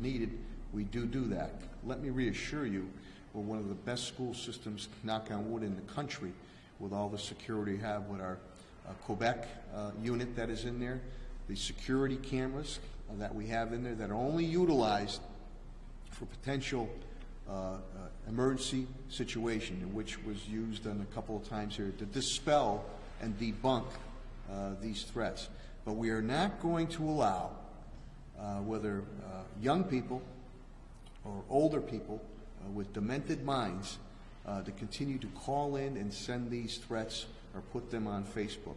needed, we do that. Let me reassure you, we're one of the best school systems, knock on wood, in the country, with all the security we have with our Quebec unit that is in there, the security cameras that we have in there that are only utilized for potential emergency situation, in which was used on a couple of times here to dispel and debunk these threats. But we are not going to allow whether young people or older people with demented minds to continue to call in and send these threats or put them on Facebook.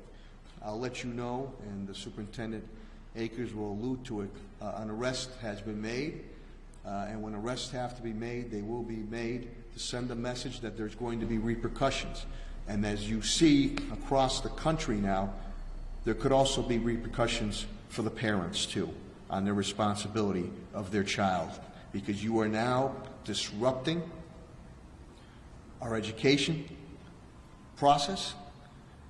I'll let you know, and the Superintendent Akers will allude to it, an arrest has been made, and when arrests have to be made, they will be made to send a message that there's going to be repercussions. And as you see across the country now, there could also be repercussions for the parents too, on their responsibility of their child, because you are now disrupting our education process.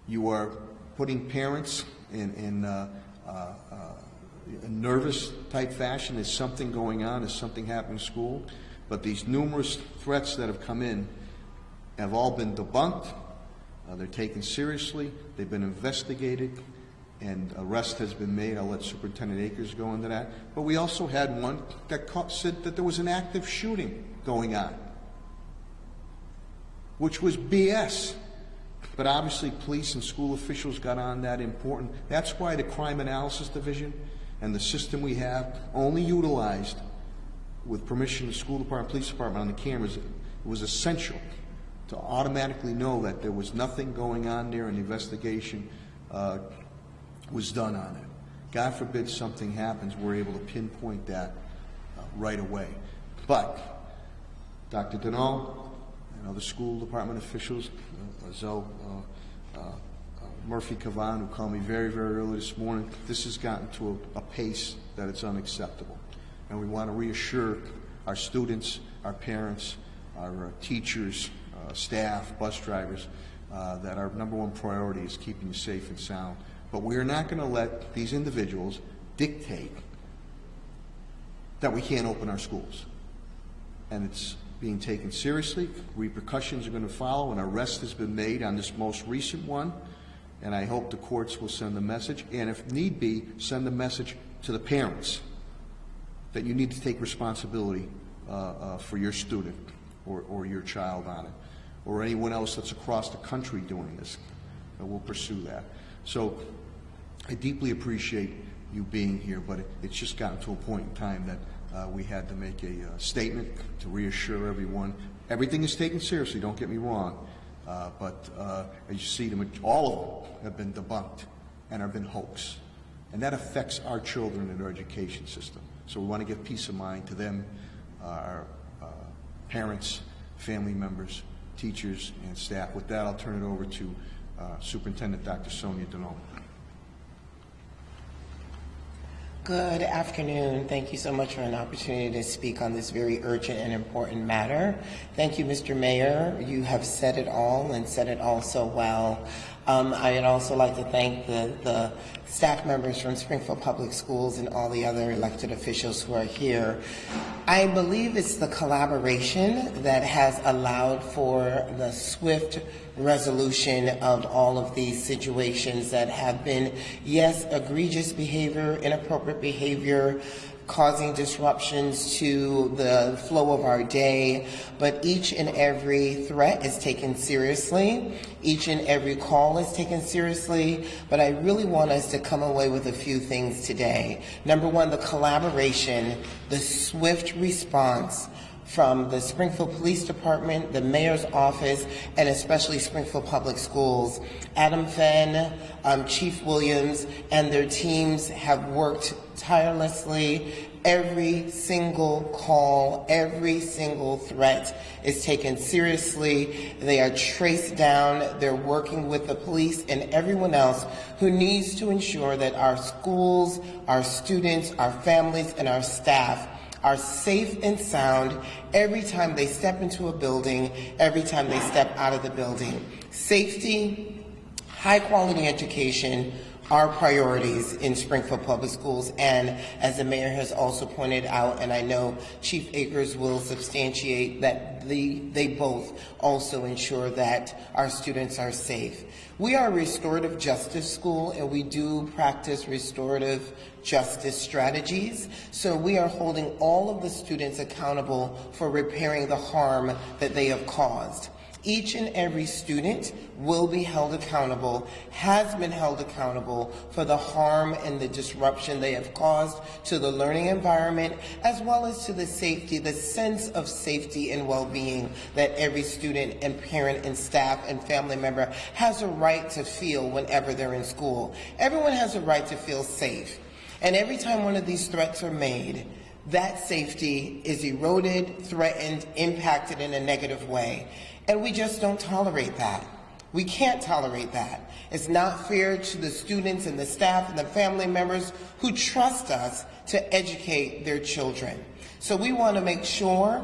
You are putting parents in a nervous type fashion. Is something going on? Is something happening in school? But these numerous threats that have come in have all been debunked. They're taken seriously. They've been investigated, and arrest has been made. I'll let Superintendent Akers go into that. But we also had one that said that there was an active shooting going on, which was BS. But obviously police and school officials got on that important. That's why the Crime Analysis Division and the system we have only utilized with permission of the school department, police department on the cameras. It was essential to automatically know that there was nothing going on there and the investigation was done on it. God forbid something happens, we're able to pinpoint that right away. But Dr. Deneau and other school department officials, Murphy Cavan, who called me very, very early this morning, this has gotten to a pace that it's unacceptable. And we want to reassure our students, our parents, our teachers, staff, bus drivers, that our #1 priority is keeping you safe and sound. But we are not going to let these individuals dictate that we can't open our schools. And it's being taken seriously. Repercussions are going to follow. An arrest has been made on this most recent one, and I hope the courts will send a message, and if need be, send a message to the parents that you need to take responsibility for your student or your child on it, or anyone else that's across the country doing this. We'll pursue that. So I deeply appreciate you being here, but it's just gotten to a point in time that we had to make a statement to reassure everyone. Everything is taken seriously, don't get me wrong, but as you see, all of them have been debunked and have been hoax. And that affects our children and our education system. So we want to give peace of mind to them, our parents, family members, teachers, and staff. With that, I'll turn it over to Superintendent Dr. Sonia Deneau. Good afternoon. Thank you so much for an opportunity to speak on this very urgent and important matter. Thank you, Mr. Mayor. You have said it all and said it all so well. I'd also like to thank the staff members from Springfield Public Schools and all the other elected officials who are here. I believe it's the collaboration that has allowed for the swift resolution of all of these situations that have been, yes, egregious behavior, inappropriate behavior, causing disruptions to the flow of our day, but each and every threat is taken seriously. Each and every call is taken seriously, but I really want us to come away with a few things today. Number one, the collaboration, the swift response from the Springfield Police Department, the Mayor's Office, and especially Springfield Public Schools. Adam Fenn, Chief Williams, and their teams have worked tirelessly. Every single call, every single threat is taken seriously. They are traced down. They're working with the police and everyone else who needs to ensure that our schools, our students, our families, and our staff are safe and sound every time they step into a building, every time they step out of the building. Safety, high quality education, our priorities in Springfield Public Schools. And as the mayor has also pointed out, and I know Chief Akers will substantiate, that they both also ensure that our students are safe. We are a restorative justice school, and we do practice restorative justice strategies. So we are holding all of the students accountable for repairing the harm that they have caused. Each and every student will be held accountable, has been held accountable for the harm and the disruption they have caused to the learning environment, as well as to the safety, the sense of safety and well-being that every student and parent and staff and family member has a right to feel whenever they're in school. Everyone has a right to feel safe. And every time one of these threats are made, that safety is eroded, threatened, impacted in a negative way. And we just don't tolerate that. We can't tolerate that. It's not fair to the students and the staff and the family members who trust us to educate their children. So we want to make sure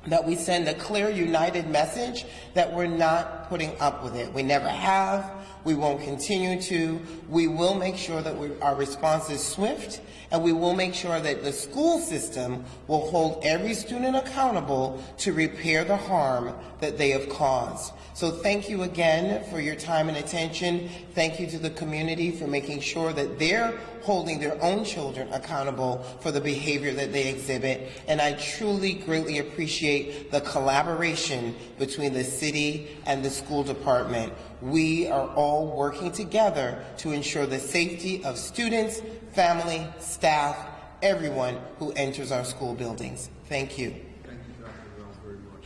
that we send a clear, united message that we're not putting up with it. We never have. We won't continue to. We will make sure that our response is swift, and we will make sure that the school system will hold every student accountable to repair the harm that they have caused. So thank you again for your time and attention. Thank you to the community for making sure that they're holding their own children accountable for the behavior that they exhibit. And I truly, greatly appreciate the collaboration between the city and the school department. We are all working together to ensure the safety of students, family, staff, everyone who enters our school buildings. Thank you. Thank you, Dr. Durrell, very much.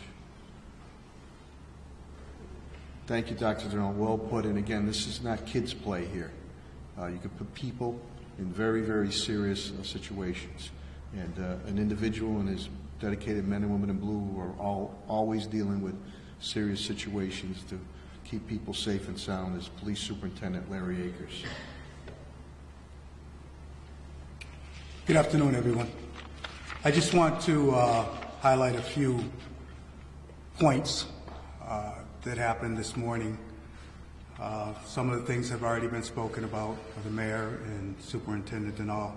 Thank you, Dr. Durrell. Well put. And again, this is not kids' play here. You can put people in very, very serious situations. And an individual and his dedicated men and women in blue who are always dealing with serious situations to keep people safe and sound is Police Superintendent Larry Akers. Good afternoon, everyone. I just want to highlight a few points that happened this morning. Some of the things have already been spoken about by the mayor and superintendent and all.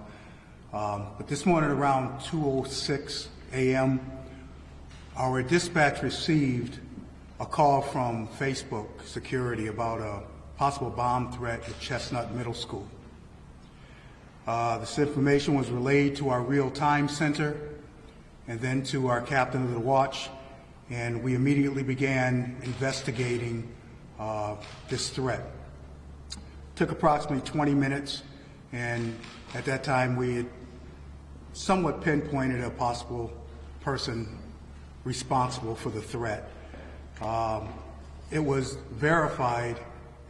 But this morning around 2:06 a.m., our dispatch received a call from Facebook security about a possible bomb threat at Chestnut Middle School. This information was relayed to our real-time center and then to our captain of the watch, and we immediately began investigating this threat. It took approximately 20 minutes, and at that time we had somewhat pinpointed a possible person responsible for the threat. It was verified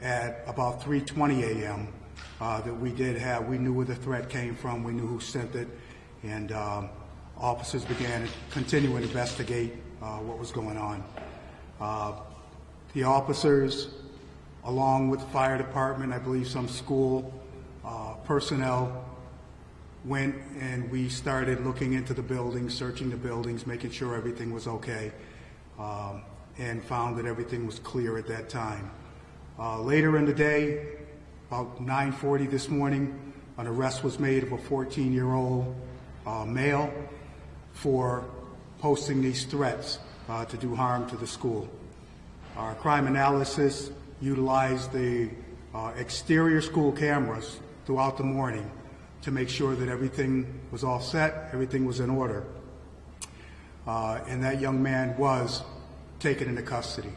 at about 3:20 a.m. That we knew where the threat came from, we knew who sent it, and officers began to continue to investigate what was going on. The officers, along with the fire department, I believe some school personnel, went and we started looking into the buildings, searching the buildings, making sure everything was okay, and found that everything was clear at that time. Later in the day, about 9:40 this morning, an arrest was made of a 14-year-old male for posting these threats to do harm to the school. Our crime analysis utilized the exterior school cameras throughout the morning to make sure that everything was all set, everything was in order. And that young man was taken into custody.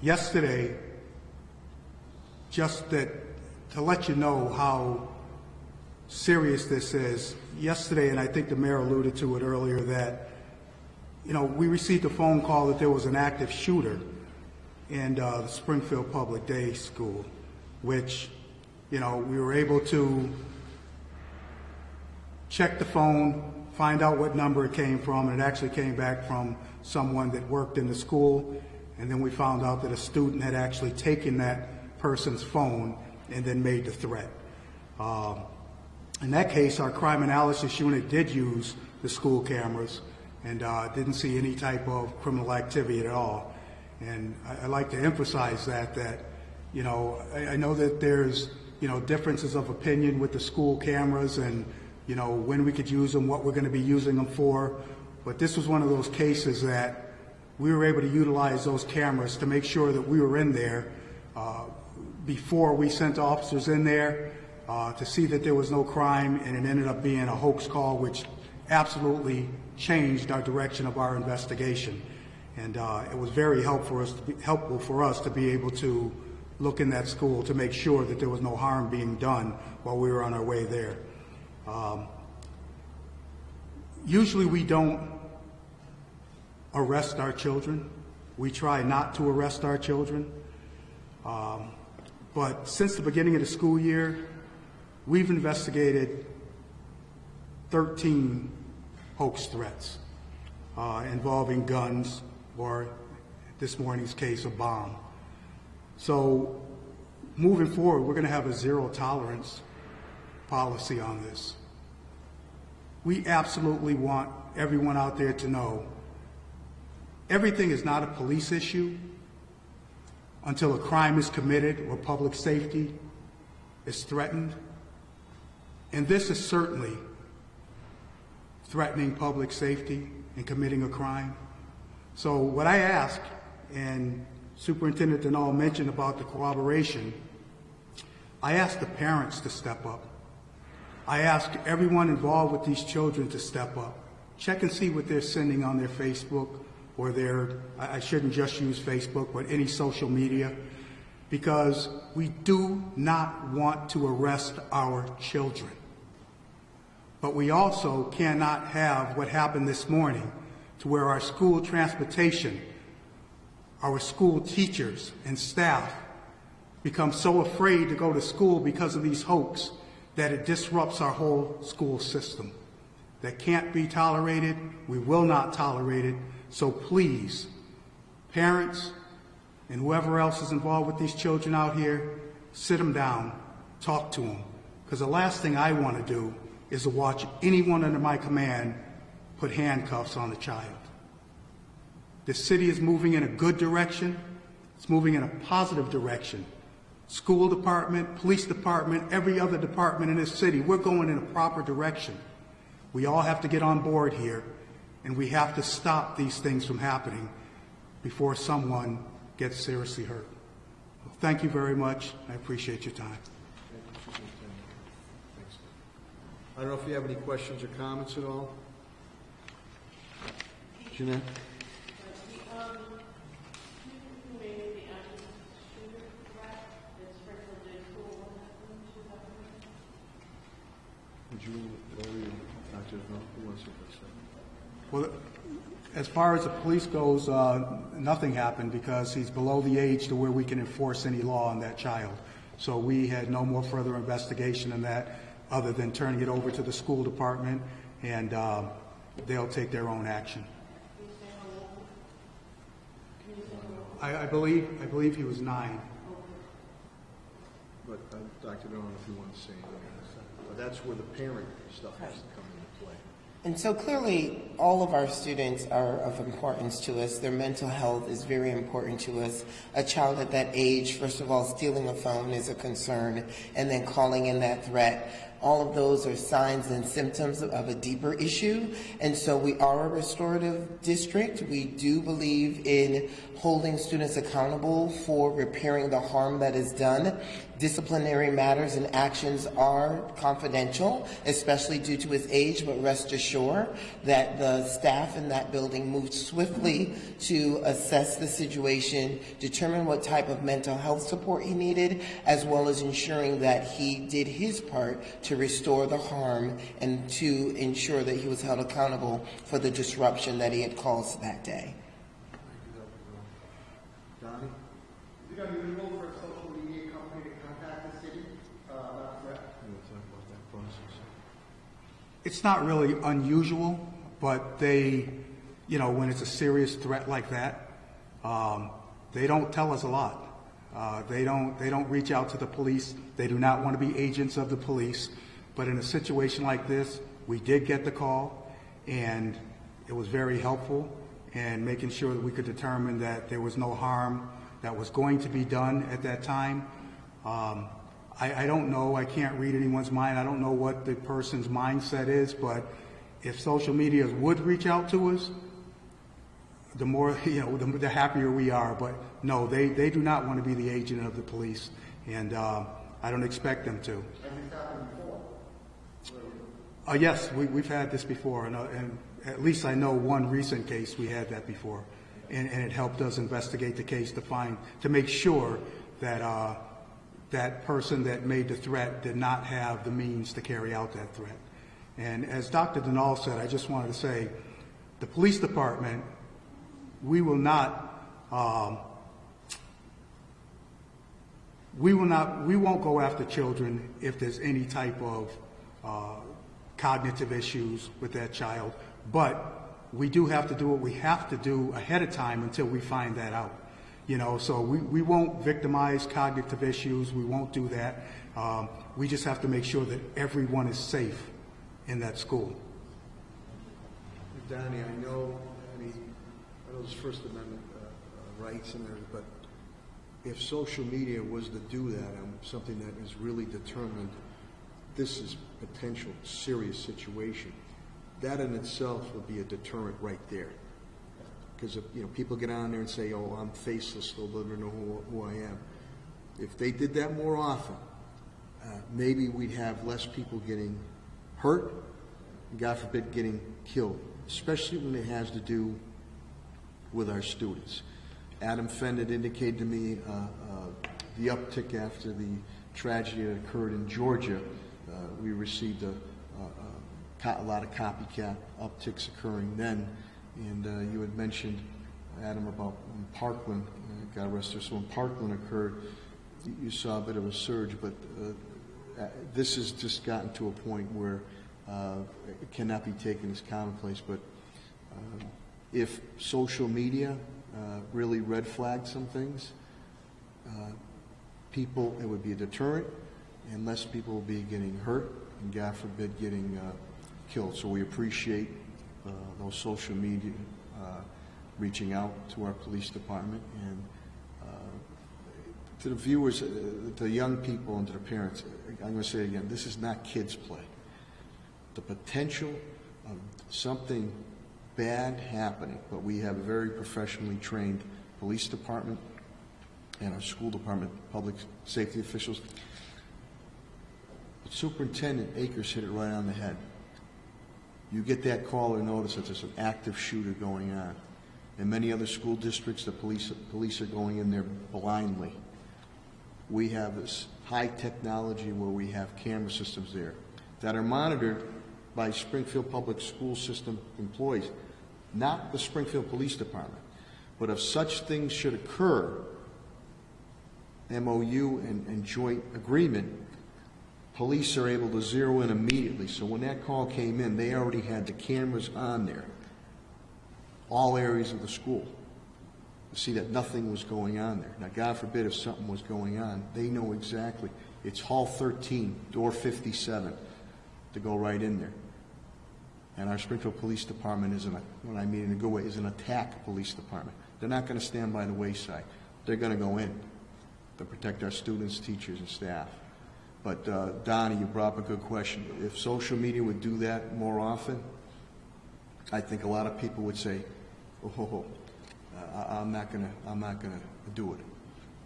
Yesterday, just to let you know how serious this is, yesterday, and I think the mayor alluded to it earlier, that we received a phone call that there was an active shooter in the Springfield Public Day School, which we were able to check the phone, find out what number it came from, and it actually came back from someone that worked in the school, and then we found out that a student had actually taken that person's phone and then made the threat. In that case, our crime analysis unit did use the school cameras and didn't see any type of criminal activity at all. And I like to emphasize that You know, I know that there's, you know, differences of opinion with the school cameras and, you know, when we could use them, what we're going to be using them for. But this was one of those cases that we were able to utilize those cameras to make sure that we were in there before we sent officers in there to see that there was no crime, and it ended up being a hoax call, which absolutely changed our direction of our investigation. And it was very helpful for us to be able to look in that school to make sure that there was no harm being done while we were on our way there. Usually we don't arrest our children. We try not to arrest our children. But since the beginning of the school year, we've investigated 13 hoax threats involving guns, or this morning's case, a bomb. So moving forward, we're going to have a zero tolerance policy on this. We absolutely want everyone out there to know everything is not a police issue until a crime is committed or public safety is threatened. And this is certainly threatening public safety and committing a crime. So what I ask, and Superintendent Denal mentioned about the corroboration, I ask the parents to step up. I ask everyone involved with these children to step up. Check and see what they're sending on their Facebook or their, I shouldn't just use Facebook, but any social media, because we do not want to arrest our children. But we also cannot have what happened this morning, to where our school transportation, our school teachers and staff become so afraid to go to school because of these hoax that it disrupts our whole school system. That can't be tolerated. We will not tolerate it. So please, parents and whoever else is involved with these children out here, sit them down, talk to them. Because the last thing I want to do is to watch anyone under my command put handcuffs on a child. The city is moving in a good direction. It's moving in a positive direction. School department, police department, every other department in this city, we're going in a proper direction. We all have to get on board here, and we have to stop these things from happening before someone gets seriously hurt. Thank you very much. I appreciate your time. I don't know if you have any questions or comments at all. Jeanette? Would you, Dr. who wants to say? Well, as far as the police goes, nothing happened because he's below the age to where we can enforce any law on that child. So we had no more further investigation than that, other than turning it over to the school department, and they'll take their own action. I believe he was 9. But Dr. I don't know if you want to say anything. But that's where the parent stuff has to come into play. And so clearly, all of our students are of importance to us. Their mental health is very important to us. A child at that age, first of all, stealing a phone is a concern, and then calling in that threat. All of those are signs and symptoms of a deeper issue. And so we are a restorative district. We do believe in holding students accountable for repairing the harm that is done. Disciplinary matters and actions are confidential, especially due to his age, but rest assured that the staff in that building moved swiftly to assess the situation, determine what type of mental health support he needed, as well as ensuring that he did his part to restore the harm and to ensure that he was held accountable for the disruption that he had caused that day. Donnie? Is it going to be legal for a social media company to contact the city about threat? You want to talk about that process? It's not really unusual, but they, you know, when it's a serious threat like that, they don't tell us a lot. They don't reach out to the police. They do not want to be agents of the police. But in a situation like this, we did get the call, and it was very helpful in making sure that we could determine that there was no harm that was going to be done at that time. I don't know. I can't read anyone's mind. I don't know what the person's mindset is, but if social media would reach out to us, the more, the happier we are. But no, they do not want to be the agent of the police, and I don't expect them to. Has this happened before? Yes, we've had this before, and at least I know one recent case we had that before, and it helped us investigate the case to make sure that that person that made the threat did not have the means to carry out that threat. And as Dr. Denal said, I just wanted to say, the police department, we won't go after children if there's any type of cognitive issues with that child, but we do have to do what we have to do ahead of time until we find that out. So we won't victimize cognitive issues. We won't do that. We just have to make sure that everyone is safe in that school. Donnie, I know those First Amendment rights and everything, but if social media was to do that on something that is really determined, this is potential serious situation, that in itself would be a deterrent right there. Because if people get on there and say, "Oh, I'm faceless, they'll never know who I am." If they did that more often, maybe we'd have less people getting hurt, and God forbid, getting killed, especially when it has to do with our students. Adam Fenn had indicated to me the uptick after the tragedy that occurred in Georgia. We received a lot of copycat upticks occurring then. And you had mentioned, Adam, about when Parkland, God rest her soul, when Parkland occurred, you saw a bit of a surge, but this has just gotten to a point where it cannot be taken as commonplace. But if social media really red flagged some things, it would be a deterrent, and less people will be getting hurt, and God forbid, getting killed. So we appreciate those social media reaching out to our police department, and to the viewers, to the young people, and to the parents. I'm going to say it again, this is not kids' play. The potential of something bad happening, but we have a very professionally trained police department and our school department, public safety officials. But Superintendent Akers hit it right on the head. You get that call or notice that there's an active shooter going on. In many other school districts, the police are going in there blindly. We have this high technology where we have camera systems there that are monitored by Springfield Public School System employees, not the Springfield Police Department. But if such things should occur, MOU and joint agreement, police are able to zero in immediately. So when that call came in, they already had the cameras on there, all areas of the school, to see that nothing was going on there. Now, God forbid if something was going on, they know exactly. It's Hall 13, door 57, to go right in there. And our Springfield Police Department is what I mean in a good way, is an attack police department. They're not going to stand by the wayside. They're going to go in to protect our students, teachers, and staff. But Donnie, you brought up a good question. If social media would do that more often, I think a lot of people would say, "Oh, I'm not gonna do it,"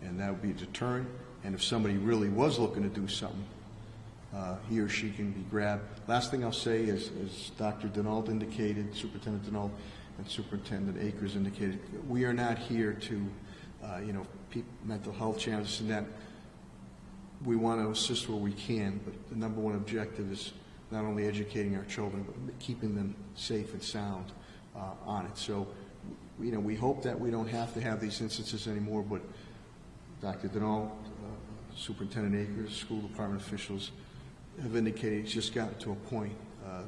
and that would be a deterrent. And if somebody really was looking to do something, he or she can be grabbed. Last thing I'll say is, as Dr. Denault indicated, Superintendent Denault and Superintendent Akers indicated, we are not here to, mental health challenges and that. We want to assist where we can, but the number one objective is not only educating our children, but keeping them safe and sound on it. So, we hope that we don't have to have these instances anymore, but Dr. Denault, Superintendent Akers, school department officials have indicated it's just gotten to a point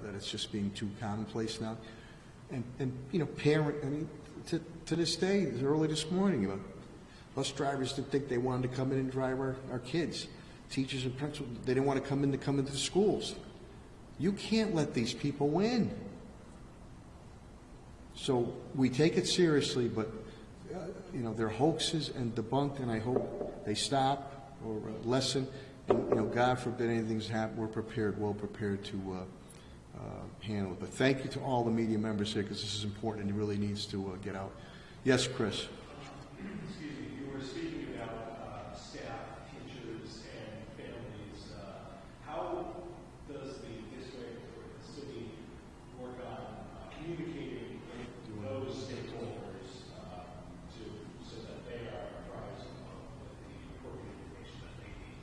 that it's just being too commonplace now. And to this day, early this morning, bus drivers didn't think they wanted to come in and drive our kids. Teachers and principals, they didn't want to come into the schools. You can't let these people win. So we take it seriously, but they're hoaxes and debunked, and I hope they stop or lessen. And, God forbid anything's happened, we're well prepared to handle it. But thank you to all the media members here, because this is important and it really needs to get out. Yes, Chris. Excuse me, you were speaking about staff, teachers, and families. How does the district or the city work on communicating with those stakeholders so that they are apprised of the appropriate information that they need?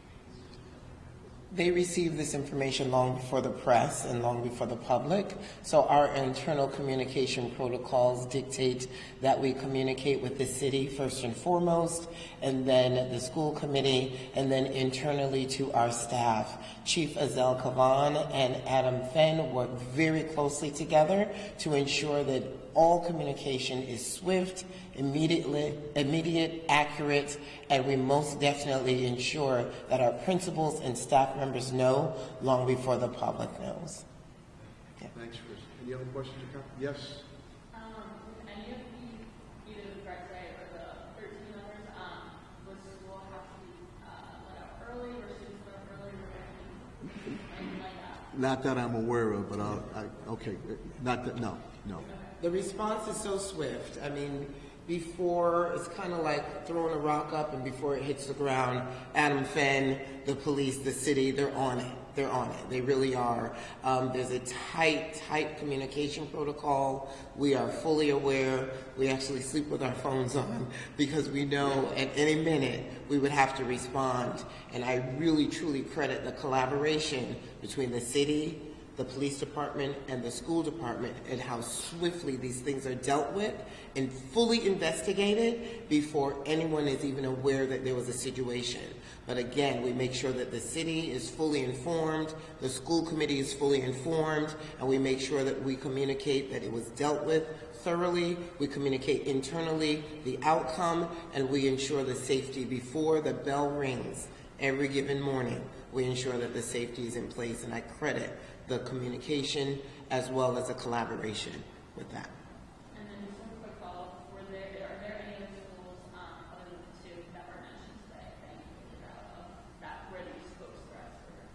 They receive this information long before the press and long before the public. So our internal communication protocols dictate that we communicate with the city first and foremost, and then the school committee, and then internally to our staff. Chief Azel Kavan and Adam Fenn work very closely together to ensure that all communication is swift, immediate, accurate, and we most definitely ensure that our principals and staff members know long before the public knows. Yeah. Thanks, Chris. Any other questions or comments? Yes. Any of the, either the direct day or the 13 others, was school have to be let out early or students let out early or anything like that? Not that I'm aware of, but okay. Not that, no. The response is so swift. I mean, before, it's kind of like throwing a rock up, and before it hits the ground, Adam Fenn, the police, the city, they're on it. They're on it. They really are. There's a tight communication protocol. We are fully aware. We actually sleep with our phones on because we know at any minute we would have to respond. And I really, truly credit the collaboration between the city, the police department, and the school department, and how swiftly these things are dealt with and fully investigated before anyone is even aware that there was a situation. But again, we make sure that the city is fully informed, the school committee is fully informed, and we make sure that we communicate that it was dealt with thoroughly. We communicate internally the outcome, and we ensure the safety before the bell rings every given morning. We ensure that the safety is in place, and I credit the communication as well as the collaboration with that. And then just one quick follow-up, are there any other schools other than the two that were mentioned today that you can figure out that where these folks threats were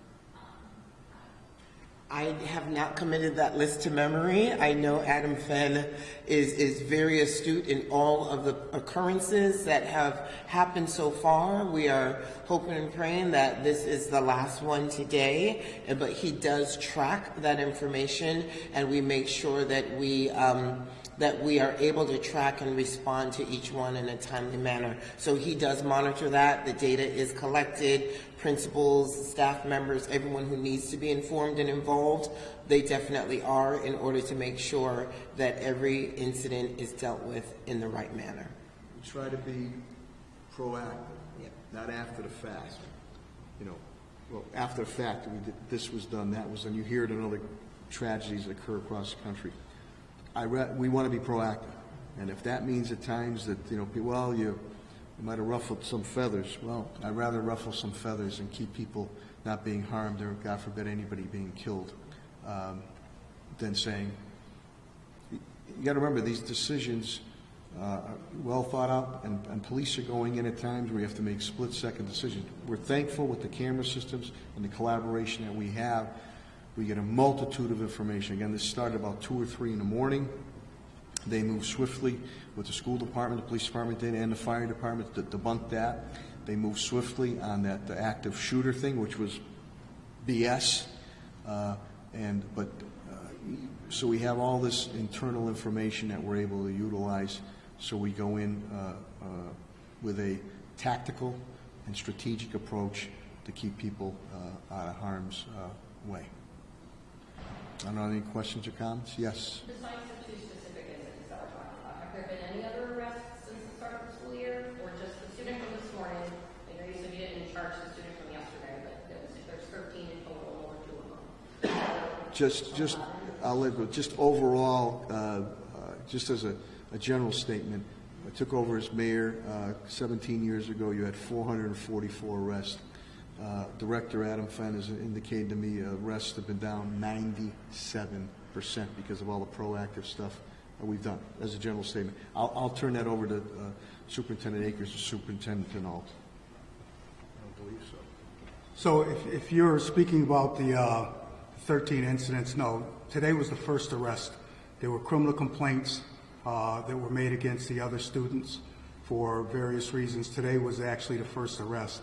I have not committed that list to memory. I know Adam Fenn is very astute in all of the occurrences that have happened so far. We are hoping and praying that this is the last one today, but he does track that information, and we make sure that we are able to track and respond to each one in a timely manner. So he does monitor that. The data is collected. Principals, staff members, everyone who needs to be informed and involved, they definitely are, in order to make sure that every incident is dealt with in the right manner. We try to be proactive, Yep. not after the fact. Well, after the fact, this was done, that was done. You hear it in other tragedies that occur across the country. We want to be proactive, and if that means at times that you might have ruffled some feathers. Well, I'd rather ruffle some feathers and keep people not being harmed or, God forbid, anybody being killed, than saying. You got to remember, these decisions are well thought out, and police are going in at times where you have to make split-second decisions. We're thankful with the camera systems and the collaboration that we have. We get a multitude of information. Again, this started about 2 or 3 in the morning. They moved swiftly with the school department, the police department did, and the fire department to debunk that. They moved swiftly on the active shooter thing, which was BS. So we have all this internal information that we're able to utilize. So we go in with a tactical and strategic approach to keep people out of harm's way. I don't know, any questions or comments? Yes. Besides the two specific incidents that we're talking about, have there been any other arrests since the start of the school year, or just the student from this morning? I know you said you didn't charge the student from yesterday, but there's 13 in total, or 2 of them. Just overall, just as a general statement, I took over as mayor 17 years ago. You had 444 arrests. Director Adam Fenn has indicated to me arrests have been down 97% because of all the proactive stuff we've done as a general statement. I'll turn that over to Superintendent Akers or Superintendent Denault. I don't believe so. So if you're speaking about the 13 incidents, no, today was the first arrest. There were criminal complaints that were made against the other students for various reasons. Today was actually the first arrest.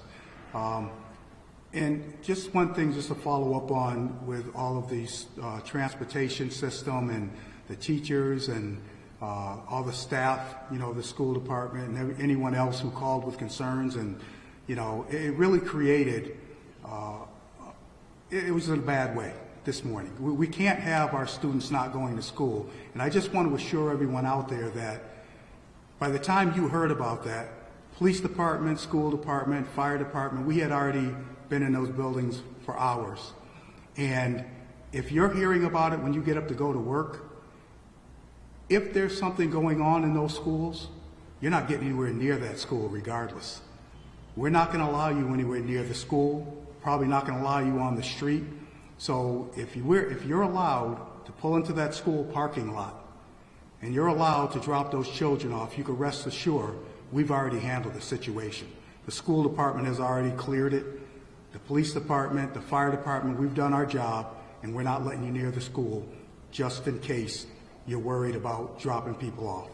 And just one thing just to follow up on with all of these transportation system and the teachers and all the staff, you know, the school department and anyone else who called with concerns, and, you know, it really created, it was in a bad way this morning. We can't have our students not going to school. And I just want to assure everyone out there that by the time you heard about that, police department, school department, fire department, we had already been in those buildings for hours. And if you're hearing about it when you get up to go to work, if there's something going on in those schools, you're not getting anywhere near that school regardless. We're not going to allow you anywhere near the school, probably not going to allow you on the street. So if you're allowed to pull into that school parking lot and you're allowed to drop those children off, you can rest assured we've already handled the situation. The school department has already cleared it. The police department, the fire department, we've done our job, and we're not letting you near the school just in case you're worried about dropping people off.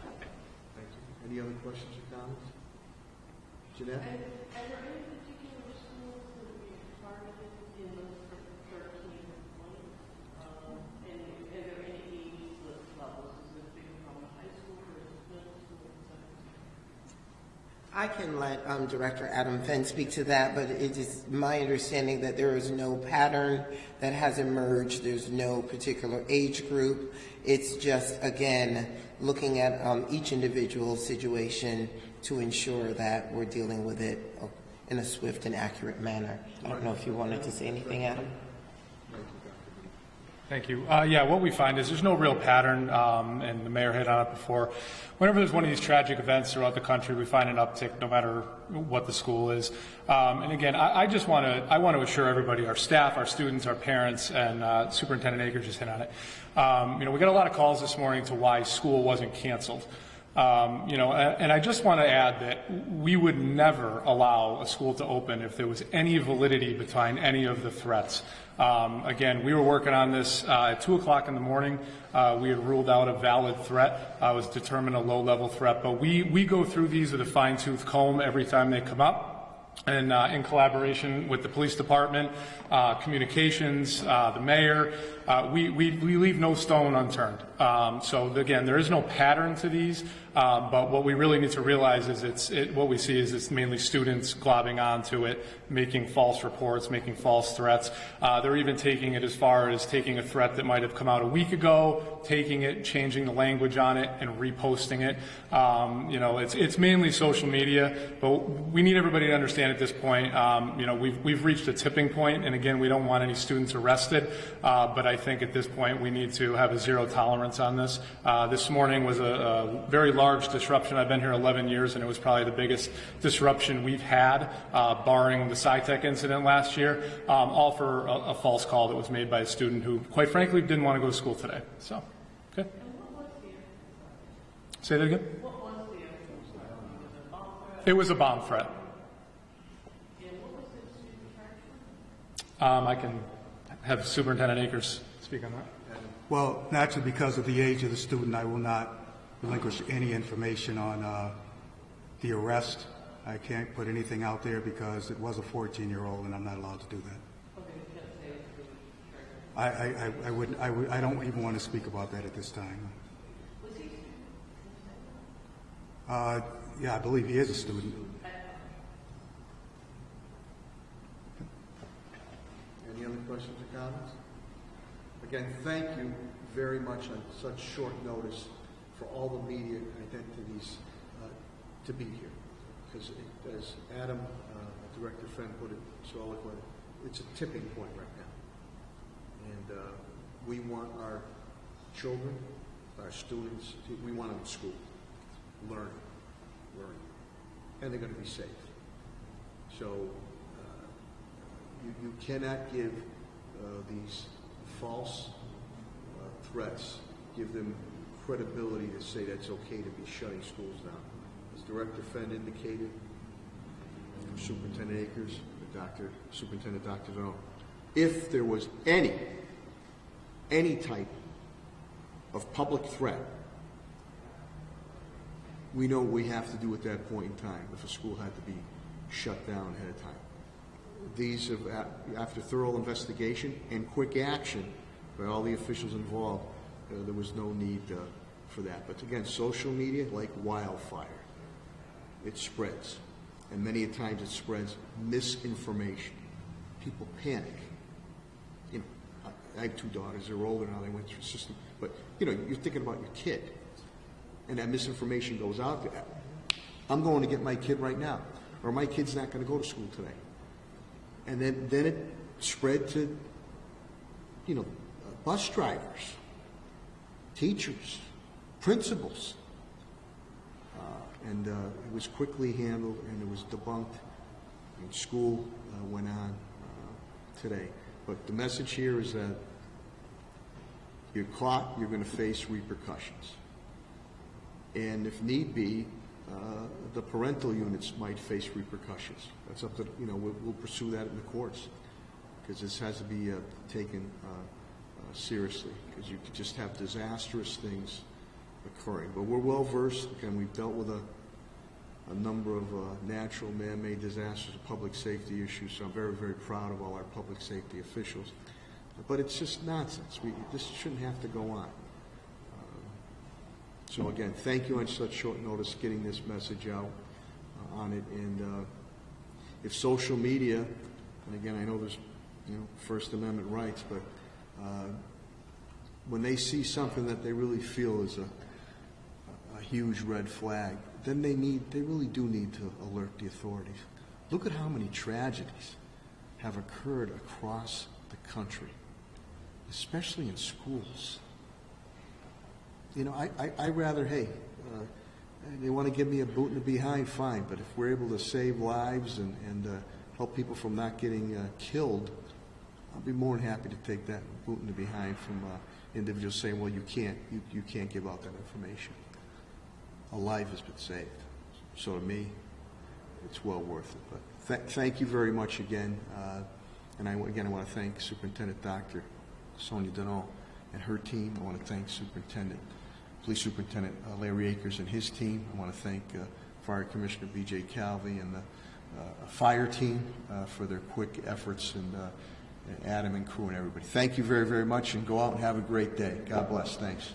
Thank you. Any other questions or comments? Jeanette? Are there any particular schools that would be targeted in those 13 points? And are there any age levels? Is it big from high school or is it middle school, etc.? I can let Director Adam Fenn speak to that, but it is my understanding that there is no pattern that has emerged. There's no particular age group. It's just, again, looking at each individual situation to ensure that we're dealing with it in a swift and accurate manner. I don't know if you wanted to say anything, Adam. Thank you. Yeah, what we find is there's no real pattern, and the mayor hit on it before. Whenever there's one of these tragic events throughout the country, we find an uptick no matter what the school is. And again, I want to assure everybody, our staff, our students, our parents, and Superintendent Akers just hit on it. You know, we got a lot of calls this morning to why school wasn't canceled. You know, and I just want to add that we would never allow a school to open if there was any validity behind any of the threats. Again, we were working on this at 2 o'clock in the morning. We had ruled out a valid threat. It was determined a low-level threat. But we go through these with a fine-tooth comb every time they come up. And in collaboration with the police department, communications, the mayor, we leave no stone unturned. So again, there is no pattern to these, but what we really need to realize is what we see is it's mainly students globbing onto it, making false reports, making false threats. They're even taking it as far as taking a threat that might have come out a week ago, taking it, changing the language on it, and reposting it. You know, it's mainly social media, but we need everybody to understand at this point, you know, we've reached a tipping point, and again, we don't want any students arrested, but I think at this point we need to have a zero tolerance on this. This morning was a very large disruption. I've been here 11 years, and it was probably the biggest disruption we've had, barring the SciTech incident last year, all for a false call that was made by a student who, quite frankly, didn't want to go to school today. So, okay. Say that again? What was the bomb threat? It was a bomb threat. And what was the student charged? I can have Superintendent Akers speak on that. Well, naturally, because of the age of the student, I will not relinquish any information on the arrest. I can't put anything out there because it was a 14-year-old, and I'm not allowed to do that. Okay, you can't say it's the charge. I don't even want to speak about that at this time. Was he? Yeah, I believe he is a student. Any other questions or comments? Again, thank you very much on such short notice for all the media identities to be here. Because as Adam, Director Fenn put it so eloquently, it's a tipping point right now. And we want our children, our students, we want them in school, learning. And they're going to be safe. So you cannot give these false threats give them credibility to say that's okay to be shutting schools down. As Director Fenn indicated, Superintendent Akers, Superintendent Dr. Dono, if there was any type of public threat, we know what we have to do at that point in time if a school had to be shut down ahead of time. These have, after thorough investigation and quick action by all the officials involved, there was no need for that. But again, social media, like wildfire, it spreads. And many a times it spreads misinformation. People panic. You know, I have 2 daughters. They're older now. They went through the system. But, you know, you're thinking about your kid. And that misinformation goes out there. I'm going to get my kid right now. Or my kid's not going to go to school today. And then it spread to, you know, bus drivers, teachers, principals. And it was quickly handled, and it was debunked, and school went on today. But the message here is that you're caught, you're going to face repercussions. And if need be, the parental units might face repercussions. That's up to, you know, we'll pursue that in the courts, because this has to be taken seriously, because you could just have disastrous things occurring. But we're well versed. Again, we've dealt with a number of natural man-made disasters and public safety issues, so I'm very, very proud of all our public safety officials. But it's just nonsense. This shouldn't have to go on. So again, thank you on such short notice getting this message out on it. And if social media, and again, I know there's, you know, First Amendment rights, but when they see something that they really feel is a huge red flag, then they really do need to alert the authorities. Look at how many tragedies have occurred across the country, especially in schools. You know, I rather, hey, they want to give me a boot in the behind, fine, but if we're able to save lives and help people from not getting killed, I'll be more than happy to take that boot in the behind from individuals saying, well, you can't give out that information. A life has been saved. So to me, it's well worth it. But thank you very much again. And I want to thank Superintendent Dr. Sonia Deneau and her team. I want to thank Police Superintendent Larry Akers and his team. I want to thank Fire Commissioner B.J. Calvi and the fire team for their quick efforts, and Adam and crew and everybody. Thank you very, very much, and go out and have a great day. God bless. Thanks.